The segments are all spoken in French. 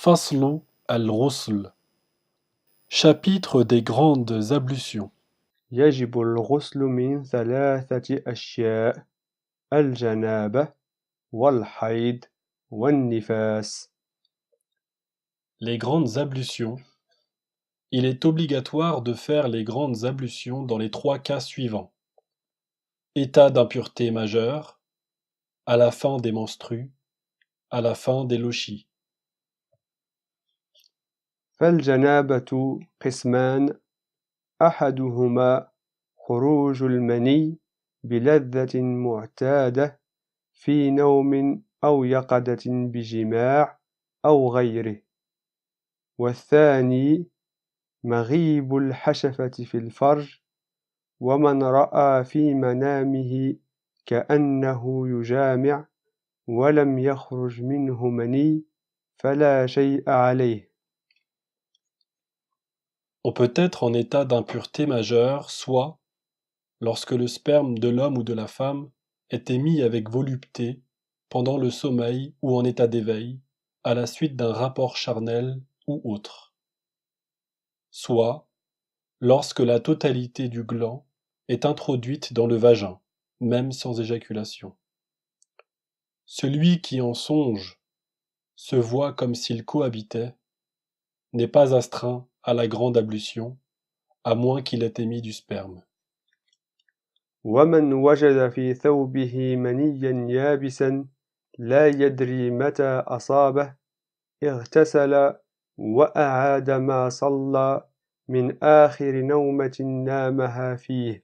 Faslu al-Ghusl. Chapitre des grandes ablutions. يجب الغسل من ثلاثة أشياء: الجنابة والحيض والنفاس. Les grandes ablutions. Il est obligatoire de faire les grandes ablutions dans les trois cas suivants. État d'impureté majeure, à la fin des menstrues, à la fin des lochis. فالجنابة قسمان: أحدهما خروج المني بلذة معتادة في نوم أو يقظة بجماع أو غيره، والثاني مغيب الحشفة في الفرج، ومن رأى في منامه كأنه يجامع ولم يخرج منه مني فلا شيء عليه. On peut être en état d'impureté majeure, soit lorsque le sperme de l'homme ou de la femme est émis avec volupté pendant le sommeil ou en état d'éveil, à la suite d'un rapport charnel ou autre, soit lorsque la totalité du gland est introduite dans le vagin, même sans éjaculation. Celui qui en songe se voit comme s'il cohabitait, n'est pas astreint à la grande ablution, à moins qu'il ait émis du sperme. ومن وجد في ثوبه منيا يابسا لا يدري متى أصابه اغتسل وأعاد ما صلى من آخر نومة نامها فيه.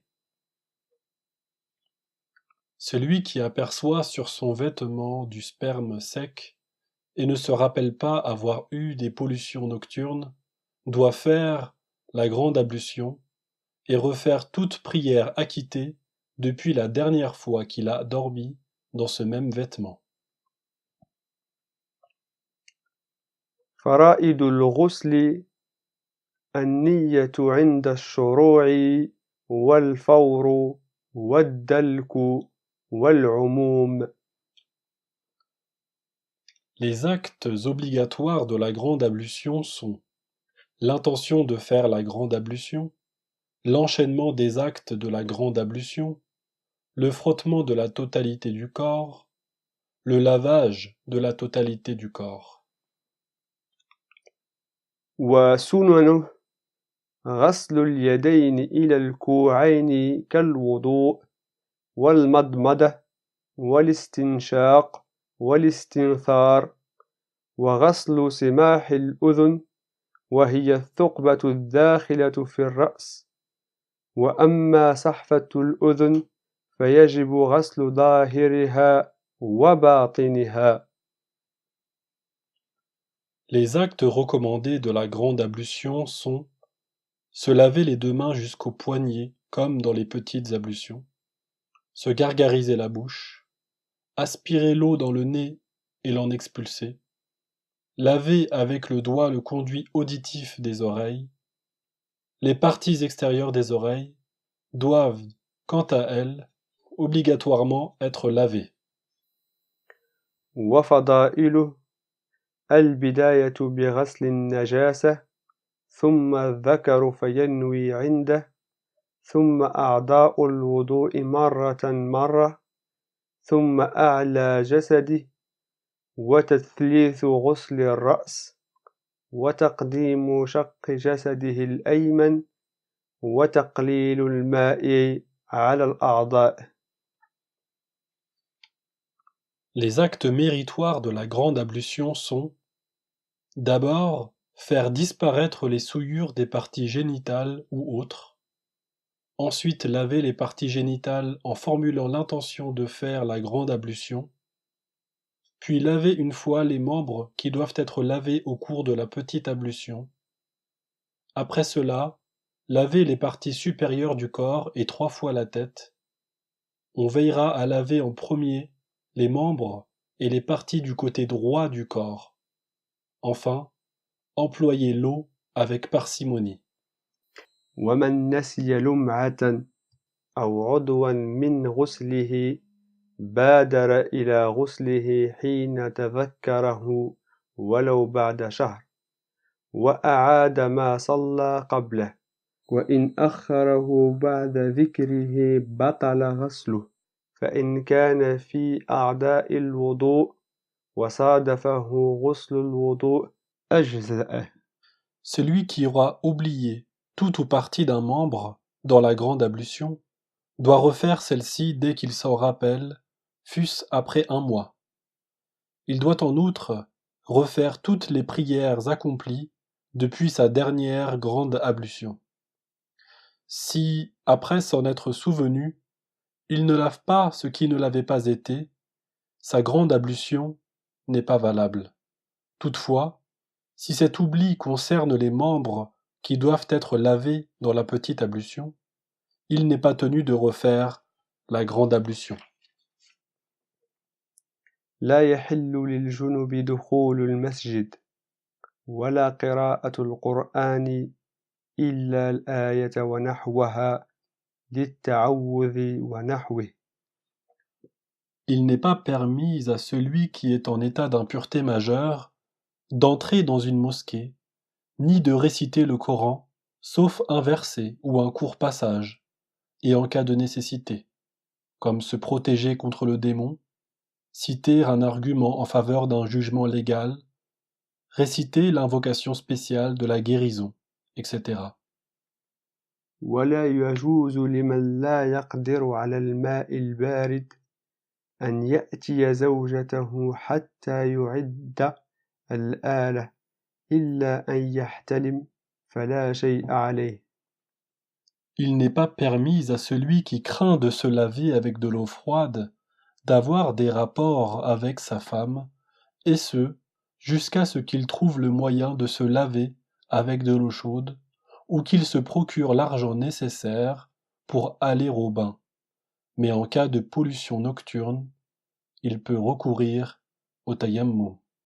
Celui qui aperçoit sur son vêtement du sperme sec et ne se rappelle pas avoir eu des pollutions nocturnes, doit faire la grande ablution et refaire toute prière acquittée depuis la dernière fois qu'il a dormi dans ce même vêtement. فرائد الغسل: النية عند الشروع والفور والدلك والعموم. Les actes obligatoires de la grande ablution sont l'intention de faire la grande ablution, l'enchaînement des actes de la grande ablution, le frottement de la totalité du corps, le lavage de la totalité du corps. وسننه: غسل اليدين إلى الكوعين كالوضوء، والمضمضة والاستنشاق والاستنثار، وغسل سماح الأذن وهي الثقبة الداخلة في الرأس، وأما سحفة الأذن فيجب غسل ظاهرها وباطنها. Les actes recommandés de la grande ablution sont se laver les deux mains jusqu'aux poignets comme dans les petites ablutions, se gargariser la bouche, aspirer l'eau dans le nez et l'en expulser, laver avec le doigt le conduit auditif des oreilles. Les parties extérieures des oreilles doivent, quant à elles, obligatoirement être lavées. وفضائله: البداية بغسل النجاسة، ثم الذكر فينوي عنده، ثم أعضاء الوضوء مرة، ثم أعلى جسده، وتثليث غسل الرأس، وتقديم شق جسده الأيمن، وتقليل الماء على الأعضاء. Les actes méritoires de la grande ablution sont d'abord faire disparaître les souillures des parties génitales ou autres, ensuite laver les parties génitales en formulant l'intention de faire la grande ablution, puis laver une fois les membres qui doivent être lavés au cours de la petite ablution. Après cela, laver les parties supérieures du corps et 3 fois la tête. On veillera à laver en premier les membres et les parties du côté droit du corps. Enfin, employer l'eau avec parcimonie. ومن نسي لمعة أو عضوا من غسله بادر إلى غسله حين تذكره ولو بعد شهر وأعاد ما صلى قبله وإن أخره بعد ذكره بطل غسله فإن كان في أعداء الوضوء وصادفه غسل الوضوء أجزأه. Celui qui aura oublié tout ou partie d'un membre dans la grande ablution doit refaire celle-ci dès qu'il s'en rappelle, fût-ce après 1 mois. Il doit en outre refaire toutes les prières accomplies depuis sa dernière grande ablution. Si, après s'en être souvenu, il ne lave pas ce qui ne l'avait pas été, sa grande ablution n'est pas valable. Toutefois, si cet oubli concerne les membres qui doivent être lavés dans la petite ablution, il n'est pas tenu de refaire la grande ablution. لا يحل للجنب دخول المسجد ولا قراءة القرآن إلا الآية ونحوها للتعوذ ونحوه. Il n'est pas permis à celui qui est en état d'impureté majeure d'entrer dans une mosquée, ni de réciter le Coran, sauf un verset ou un court passage, et en cas de nécessité, comme se protéger contre le démon, citer un argument en faveur d'un jugement légal, réciter l'invocation spéciale de la guérison, etc. ولا يجوز لمن لا يقدر على الماء البارد أن يأتي زوجته حتى يعد الآلة إلا أن يحتلم فلا شيء عليه. Il n'est pas permis à celui qui craint de se laver avec de l'eau froide d'avoir des rapports avec sa femme, et ce, jusqu'à ce qu'il trouve le moyen de se laver avec de l'eau chaude, ou qu'il se procure l'argent nécessaire pour aller au bain. Mais en cas de pollution nocturne, il peut recourir au tayammum.